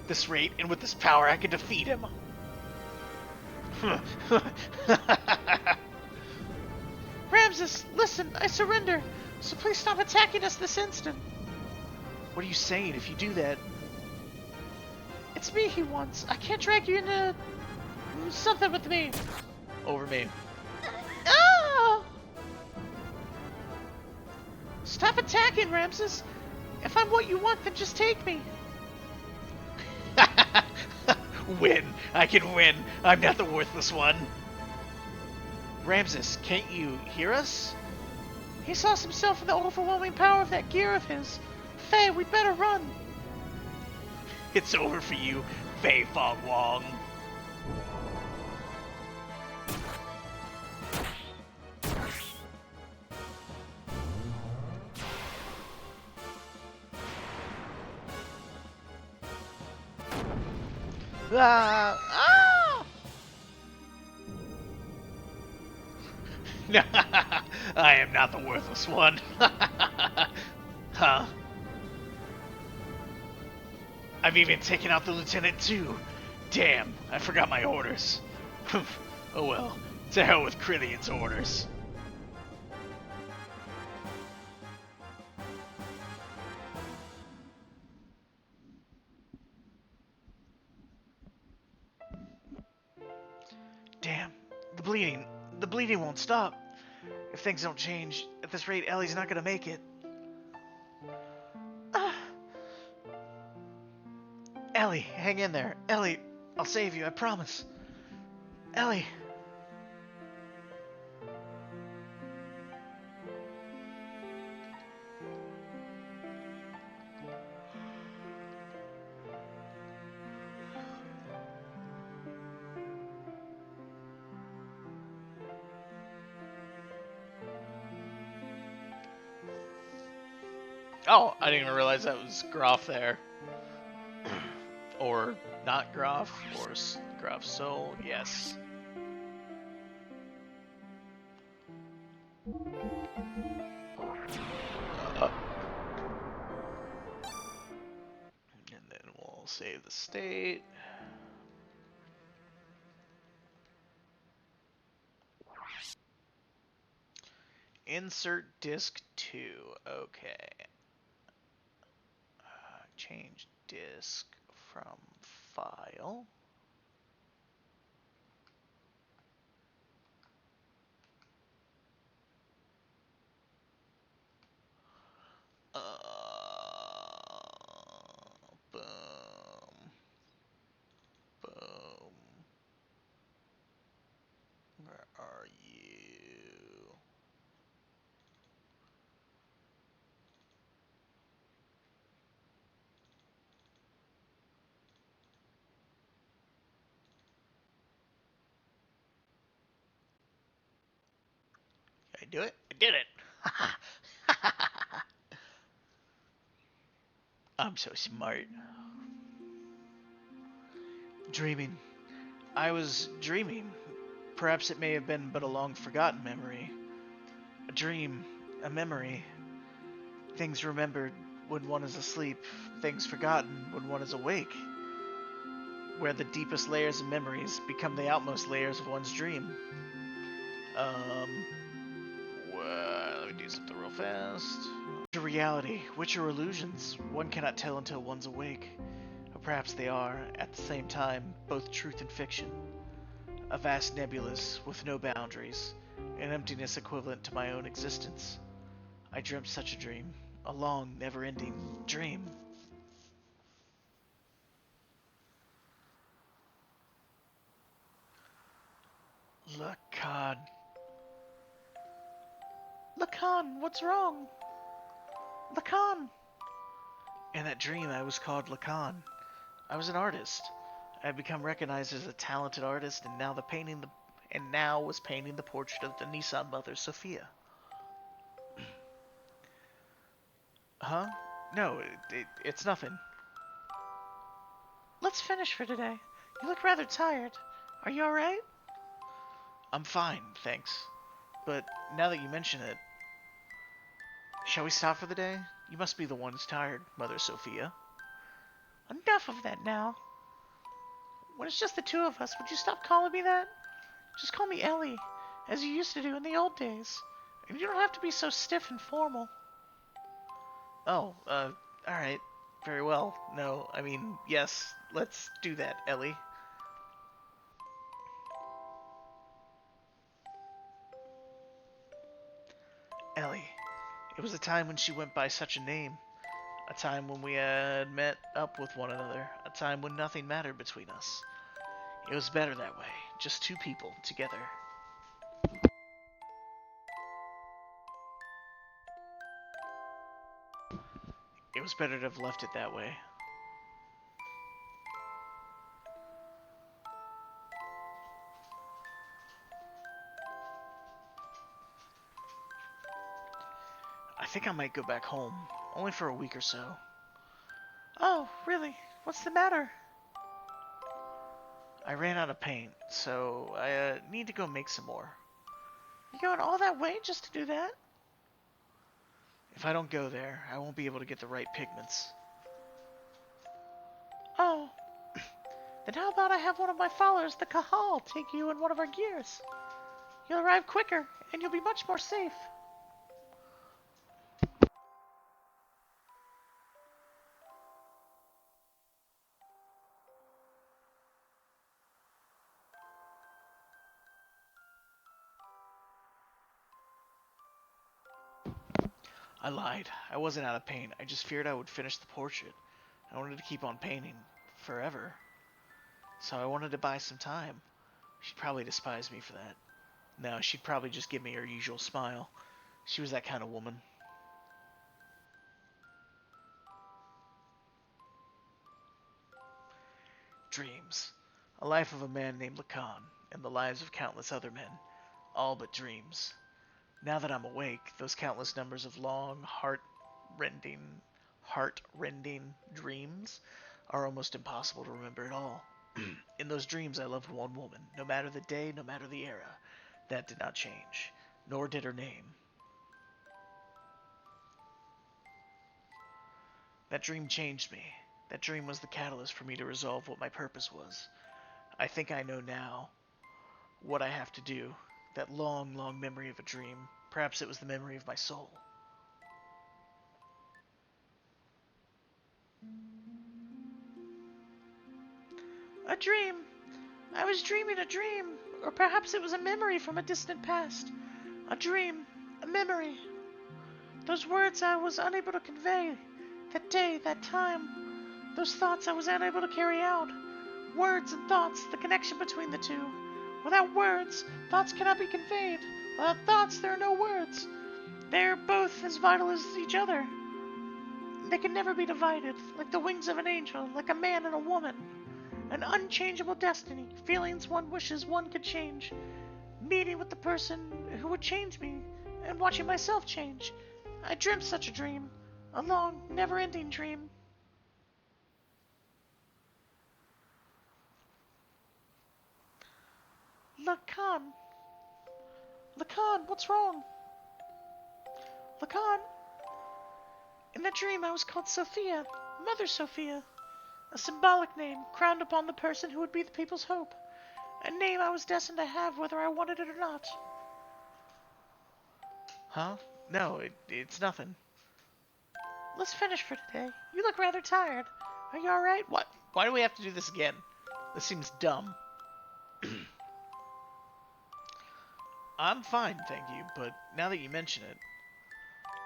At this rate, and with this power, I can defeat him. Ramses, listen, I surrender. So please stop attacking us this instant. What are you saying? If you do that... It's me he wants. I can't drag you into... something with me. Over me. Ah! Stop attacking, Ramses. If I'm what you want, then just take me. Win. I can win. I'm not the worthless one. Ramses, can't you hear us? He lost himself in the overwhelming power of that gear of his. Faye, we'd better run. It's over for you, Faye Fong Wong. Ah! I am not the worthless one. Huh? I've even taken out the lieutenant too. Damn, I forgot my orders. Oh well, to hell with Krillian's orders. bleeding. The bleeding won't stop. If things don't change, at this rate, Ellie's not gonna make it. Ellie, hang in there. Ellie, I'll save you, I promise. Ellie. Oh, I didn't even realize that was Groff there. Or not Groff, or Groff's soul, yes. And then we'll save the state. Insert disk 2. Okay. Change disk from file. Boom. Boom. Where are you? Did I do it? I did it! I'm so smart. Dreaming. I was dreaming. Perhaps it may have been but a long-forgotten memory. A dream, a memory. Things remembered when one is asleep, things forgotten when one is awake. Where the deepest layers of memories become the outmost layers of one's dream. Well, let me do something real fast. Which are reality, which are illusions, one cannot tell until one's awake. Or perhaps they are, at the same time, both truth and fiction. A vast nebulous with no boundaries, an emptiness equivalent to my own existence. I dreamt such a dream, a long, never-ending dream. Lacan. Lacan, what's wrong? Lacan! In that dream, I was called Lacan. I was an artist. I had become recognized as a talented artist, and now was painting the portrait of the Nissan mother, Sophia. Huh? No, it's nothing. Let's finish for today. You look rather tired. Are you alright? I'm fine, thanks. But now that you mention it, shall we stop for the day? You must be the one who's tired, Mother Sophia. Enough of that now. When it's just the two of us, would you stop calling me that? Just call me Ellie, as you used to do in the old days. And you don't have to be so stiff and formal. Oh, alright. Very well. No, I mean, yes, let's do that, Ellie. Ellie. It was a time when she went by such a name. A time when we had met up with one another. A time when nothing mattered between us. It was better that way. Just two people together. It was better to have left it that way. I think I might go back home. Only for a week or so. Oh, really? What's the matter? I ran out of paint, so I need to go make some more. You going all that way just to do that? If I don't go there, I won't be able to get the right pigments. Oh. Then how about I have one of my followers, the Kahal, take you in one of our gears? You'll arrive quicker, and you'll be much more safe. I lied. I wasn't out of paint. I just feared I would finish the portrait. I wanted to keep on painting forever. So I wanted to buy some time. She'd probably despise me for that. No, she'd probably just give me her usual smile. She was that kind of woman. Dreams. A life of a man named Lacan, and the lives of countless other men. All but dreams. Now that I'm awake, those countless numbers of long, heart-rending dreams are almost impossible to remember at all. In those dreams, I loved one woman, no matter the day, no matter the era. That did not change, nor did her name. That dream changed me. That dream was the catalyst for me to resolve what my purpose was. I think I know now what I have to do. That long, long memory of a dream. Perhaps it was the memory of my soul. A dream. I was dreaming a dream, or perhaps it was a memory from a distant past. A dream, a memory. Those words I was unable to convey. That day, that time. Those thoughts I was unable to carry out. Words and thoughts, the connection between the two. Without words, thoughts cannot be conveyed. Without thoughts, there are no words. They are both as vital as each other. They can never be divided, like the wings of an angel, like a man and a woman. An unchangeable destiny, feelings one wishes one could change. Meeting with the person who would change me, and watching myself change. I dreamt such a dream. A long, never-ending dream. Lacan. Lacan, what's wrong? Lacan. In that dream I was called Sophia, Mother Sophia. A symbolic name, crowned upon the person who would be the people's hope. A name I was destined to have whether I wanted it or not. Huh? No, it's nothing. Let's finish for today. You look rather tired. Are you alright? What? Why do we have to do this again? This seems dumb. I'm fine, thank you, but now that you mention it,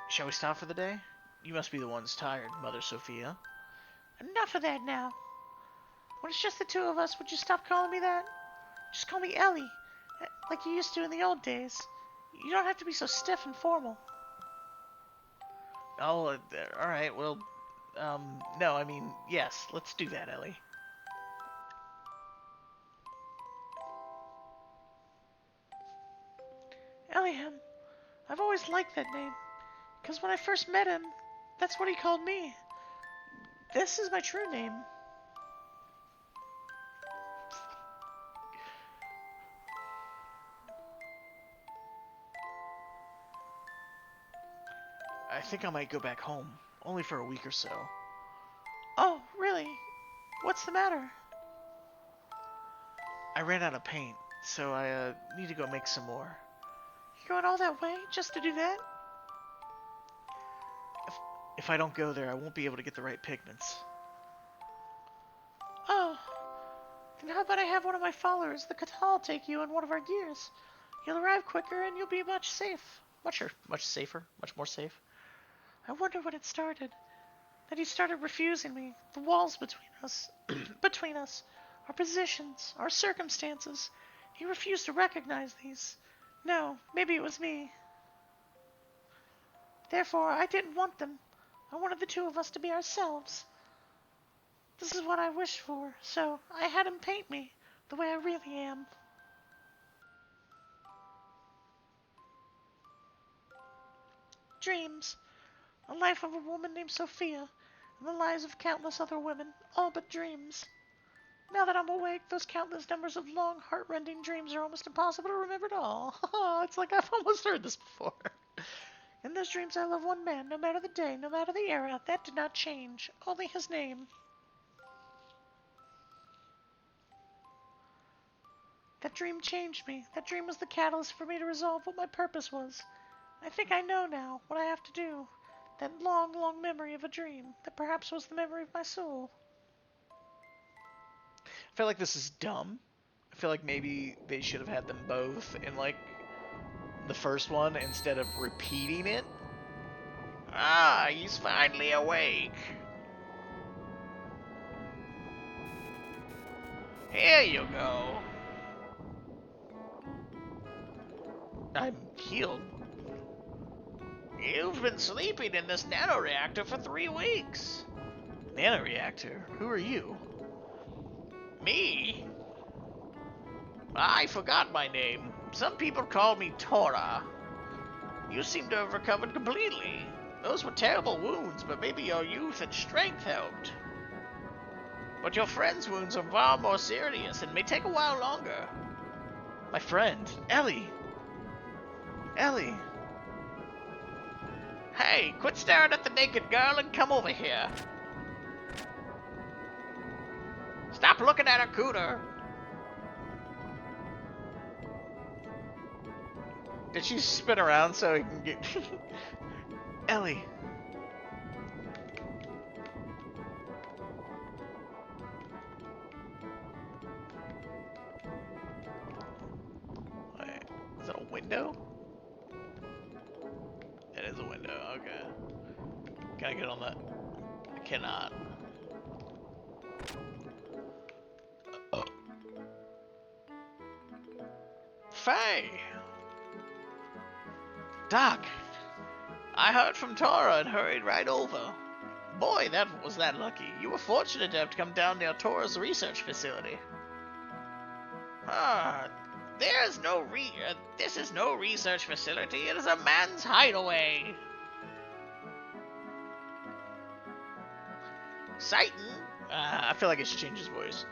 shall we stop for the day? You must be the ones tired, Mother Sophia. Enough of that now. When it's just the two of us, would you stop calling me that? Just call me Ellie, like you used to in the old days. You don't have to be so stiff and formal. Oh, alright, well, no, I mean, yes, let's do that, Ellie. Ellingham. I've always liked that name, because when I first met him, that's what he called me. This is my true name. I think I might go back home, only for a week or so. Oh, really? What's the matter? I ran out of paint, so I need to go make some more. You're going all that way just to do that? If I don't go there, I won't be able to get the right pigments. Oh, then how about I have one of my followers, the Catal, take you in one of our gears? You'll arrive quicker and you'll be much safe. Much safer, much more safe. I wonder when it started. That he started refusing me. The walls between us, our positions, our circumstances. He refused to recognize these. No, maybe it was me. Therefore, I didn't want them. I wanted the two of us to be ourselves. This is what I wished for, so I had him paint me the way I really am. Dreams. A life of a woman named Sophia, and the lives of countless other women, all but dreams. Now that I'm awake, those countless numbers of long, heart-rending dreams are almost impossible to remember at all. It's like I've almost heard this before. In those dreams I love one man, no matter the day, no matter the era. That did not change, only his name. That dream changed me. That dream was the catalyst for me to resolve what my purpose was. I think I know now what I have to do. That long, long memory of a dream that perhaps was the memory of my soul. I feel like this is dumb. I feel like maybe they should have had them both in, like, the first one instead of repeating it. Ah, he's finally awake. Here you go. I'm healed. You've been sleeping in this nanoreactor for 3 weeks. Nanoreactor? Who are you? Me? I forgot my name. Some people call me Tora. You seem to have recovered completely. Those were terrible wounds, but maybe your youth and strength helped. But your friend's wounds are far more serious and may take a while longer. My friend, Ellie. Ellie. Hey, quit staring at the naked girl and come over here. Stop looking at her cooter. Did she spin around so he can get... Ellie. Wait, is that a window? It is a window, okay. Can I get on that? I cannot. Oh. Faye! Doc! I heard from Tora and hurried right over. Boy, that was that lucky. You were fortunate to have come down near Tora's research facility. Ah, this is no research facility. It is a man's hideaway. Satan, I feel like I should change his voice.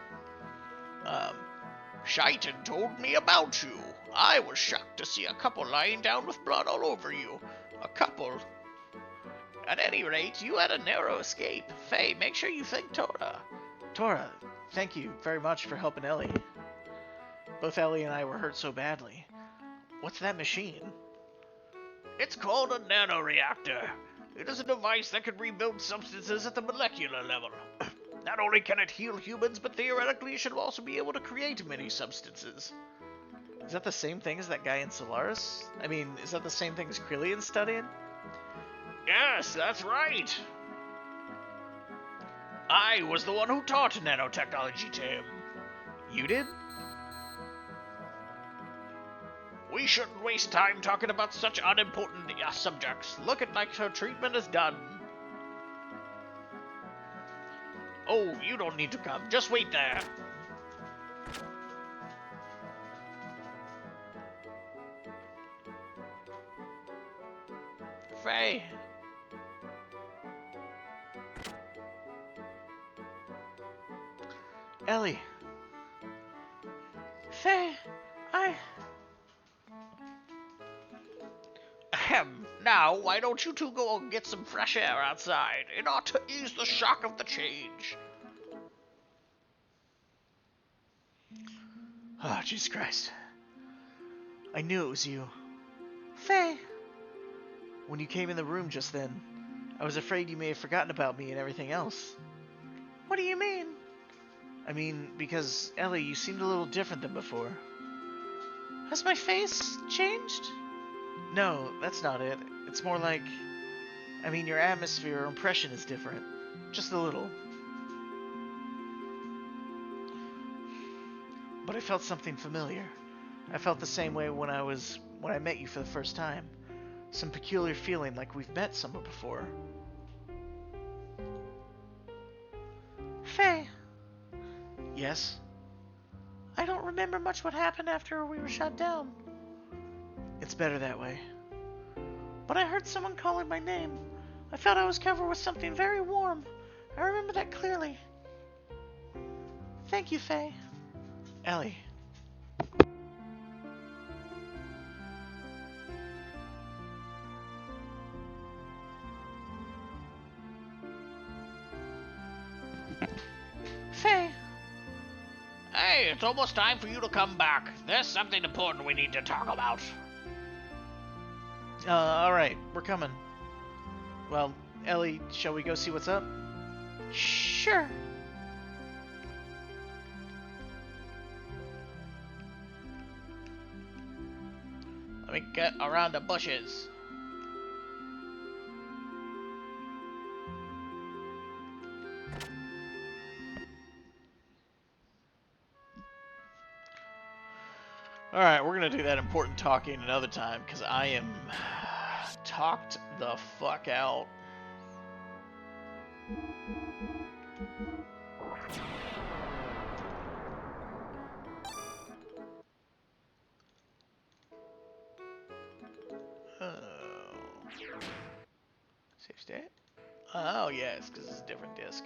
Shaitan told me about you. I was shocked to see a couple lying down with blood all over you. A couple. At any rate, you had a narrow escape. Faye, make sure you thank Tora. Tora, thank you very much for helping Ellie. Both Ellie and I were hurt so badly. What's that machine? It's called a nanoreactor. It is a device that can rebuild substances at the molecular level. Not only can it heal humans, but theoretically it should also be able to create many substances. Is that the same thing as that guy in Solaris? I mean, is that the same thing as Krillian studied? Yes, that's right. I was the one who taught nanotechnology to him. You did? We shouldn't waste time talking about such unimportant subjects. Look at like her treatment is done. Oh, you don't need to come. Just wait there. Faye. Ellie. Faye, Ahem. Now, why don't you two go and get some fresh air outside? It ought to ease the shock of the change. Oh, Jesus Christ. I knew it was you. Faye. When you came in the room just then, I was afraid you may have forgotten about me and everything else. What do you mean? I mean, because, Ellie, you seemed a little different than before. Has my face changed? No, that's not it. It's more like... I mean, your atmosphere or impression is different. Just a little. But I felt something familiar. I felt the same way when I met you for the first time. Some peculiar feeling like we've met someone before. Faye. Yes? I don't remember much what happened after we were shot down. It's better that way. But I heard someone calling my name. I felt I was covered with something very warm. I remember that clearly. Thank you, Faye. Ellie. Faye. Hey, it's almost time for you to come back. There's something important we need to talk about. Alright, we're coming. Well, Ellie, shall we go see what's up? Sure. Let me get around the bushes. Alright, we're gonna do that important talking another time, because I am talked the fuck out. Oh. Save state? Oh, yes, because it's a different disc.